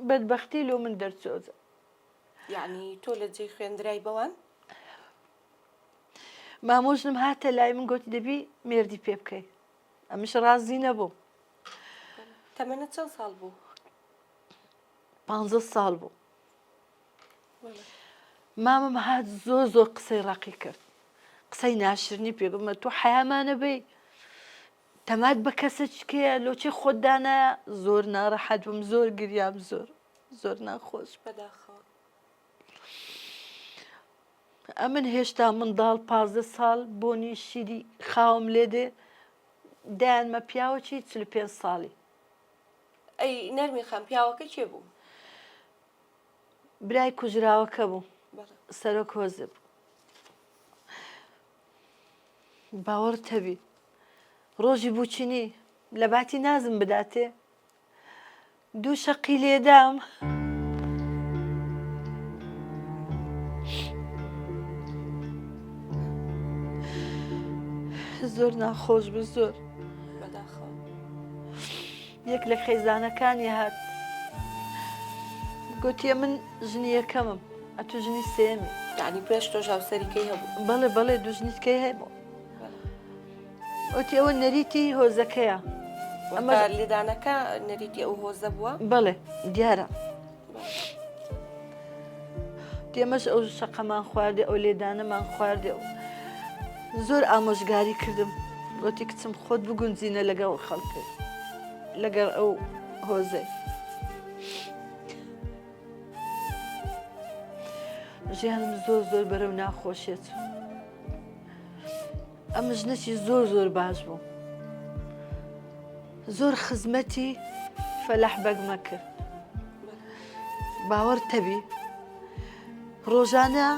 بەدبەختی لۆ من دەرچۆزە. یعنی تۆ لە جێی خوێندرای بەوان؟ مامۆژنم هاتە لای من گوتی دەبی مێردی پێ بکەی. ئەمش ڕازی نەبوو. تەمەنە چەند ساڵ بوو؟ 15 ساڵ بوو. مامەم هات زۆر قسەی ڕقی کرد. قسەی ناشرنی پێگومە تۆ حەیامانە بێ تەمات بە کەسە چکەیە لۆچی خۆتدانە زۆر ناڕەحەت بووم، زۆر گریام، زۆر ناخۆش. بەداخەوە ئەمن هێشتا منداڵ 15 ساڵ بۆنی شیری خاوم لێدێ دایانمە پیاوەکی 45 ساڵی. ئەی نەرمی خەم پیاوەکە کێ بوو؟ برای کوژراوەکە بوو، سەرۆک هۆزە بوو. باوەڕ تەبی ڕۆژی بووچینی لە باتی نازم بداتێ دوو شەقی لێدام. زۆر ناخۆش بوو زۆر. بەداخەوە یەک لە خەیزانەکانی هات گوتیە من ژنی یەکەمم ئەتو ژنی سێمی. یعنی پێش تۆ هاوسەریکەی هەبوو؟ بەڵێ دوو ژنیتکەی هەبوو. ئەوتی ئەوە نەریتی هۆزەکەیە. ئەمە لێدانەکە نەریتی ئەو هۆزە بووە؟ بەڵێ دیارە. دێمەش ئەو شەقەمان خواردێ ئەو لێدانەمان خواردێ و زۆر ئامۆژگاری کردم. گوتی کچم خۆت بگونجینە لەگەڵ خەڵکی لەگەڵ ئەو هۆزەی. ژیانم زۆر بەرەو ناخۆشیێت. ئەم ژنەی زۆر باش بوو. زۆر خزمەتی فەلەح بەگمە کرد. باوەڕ تەبی ڕۆژانە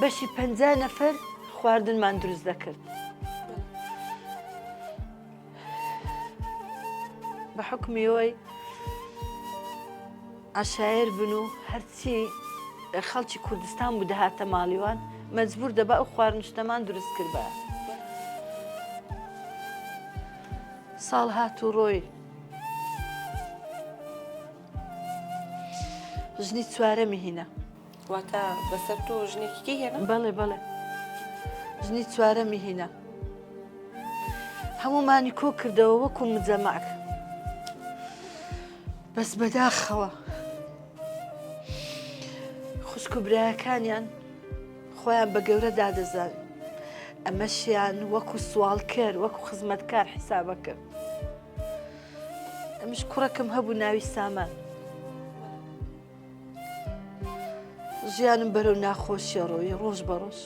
بەشی 50 نەفەر خواردنمان دروست دەکرد. بە حکمیەوەی عەشایر بن و هەرچی خەڵکی کوردستان بوو دەهاتە ماڵیوان مەجبور دەبا ئەو خواردنشتەمان دروست کرد بە. ساڵ هات و ڕۆی ژنی چوارەمی هینە. واتە بەسەر تۆ ژنێکی هێنا؟ بەڵێ ژنی چوارەمی هینە. هەمومانی کۆ کردەوە وەکو مجەمەعک. بەس بەداخەوە خوشک و برایەکانیان خۆیان بە گەورە دادەزان. ئەمەشیان وەکو سوالکەر وەکو خزمەتکار حیسابە کرد. ئەمش کوڕەکەم هەبوو ناوی سامان. ژیانم بەرەو ناخۆشیە ڕۆی ڕۆژ بە ڕۆژ.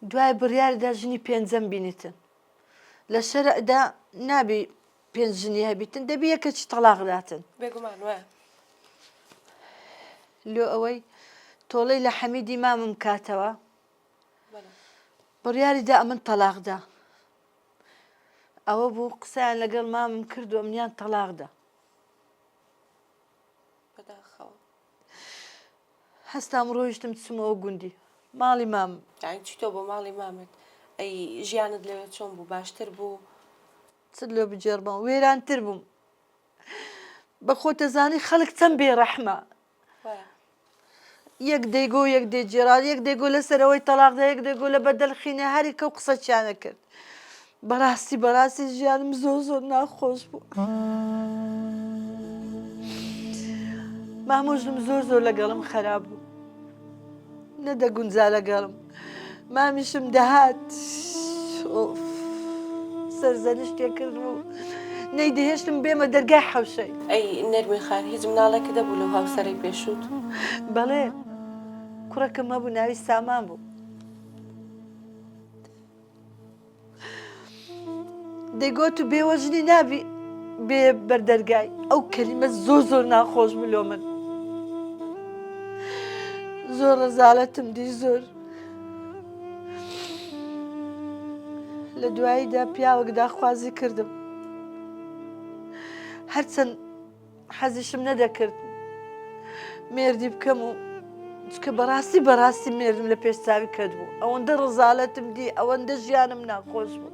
دوای بڕیاردا ژنی پێنجەم بینیتن. لە شەرعدا نابی پێنج ژنی هەبیتن دەبی یەکەکی تەلاق داتن. بێگومان وایە. لۆ ئەوەی تۆڵەی لە حەمیدی مامم کاتەوە بڕیاریدا ئەمن تەلاقدا. ئەوە بوو قسەیان لەگەڵ مامم کردو ئەمنیان تەلاقدا. بەداخەوە هەستام ڕۆیشتم چمەوە گوندی ماڵی مامم. یعنی چیتۆ بۆ ماڵی مامت؟ ئەی ژیانت لەوێ چۆن بوو؟ باشتر بوو؟ چ لێ بجێڕمەوە وێرانتر بووم. بە خۆتەزانی خەڵک چەند بێڕەحمە. یەک دەیگۆ یەک دێجێرا یەک دەیگۆ لەسەرەوەی تەلاقدا یەک دەیگۆ لە بەدەلخینە هەریکە و قسەچیانە کرد. بەڕاستی ژیانم زۆر ناخۆش بوو. مامۆژنم زۆر لەگەڵم خەراب بوو. نەدەگونجا لەگەڵم. مامیشم دەهات سەرزەنشتێ کرد و نەیدەهێشتم بێمە دەرگای حەوشەی. ئەی نەرمی خان هیچ مناڵێکە دەبوو لەو هاوسەرەی پێشوت؟ بەڵێ کوڕەکەم هەبوو ناوی سامان بوو. دەیگۆت و بێوە ژنی نابی بێ بەردەرگای. ئەو کەلیمە زۆر ناخۆش بلۆ من. زۆر ڕەزالەتم دی زۆر. لە دواییدا پیاوەک داخوازی کردم. هەرچەند حەزیشم نەدەکرد مێردی بکەم و چکە بەڕاستی مێردم لە پێشچاوی کرد بوو. ئەوەندە ڕەزالەتم دی ئەوەندە ژیانم ناخۆش بوو.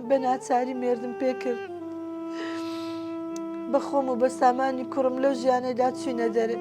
بە ناچاری مێردم پێکرد بە خۆم و بە سامانی کوڕم لەو ژیانەدا چوینە دەرێ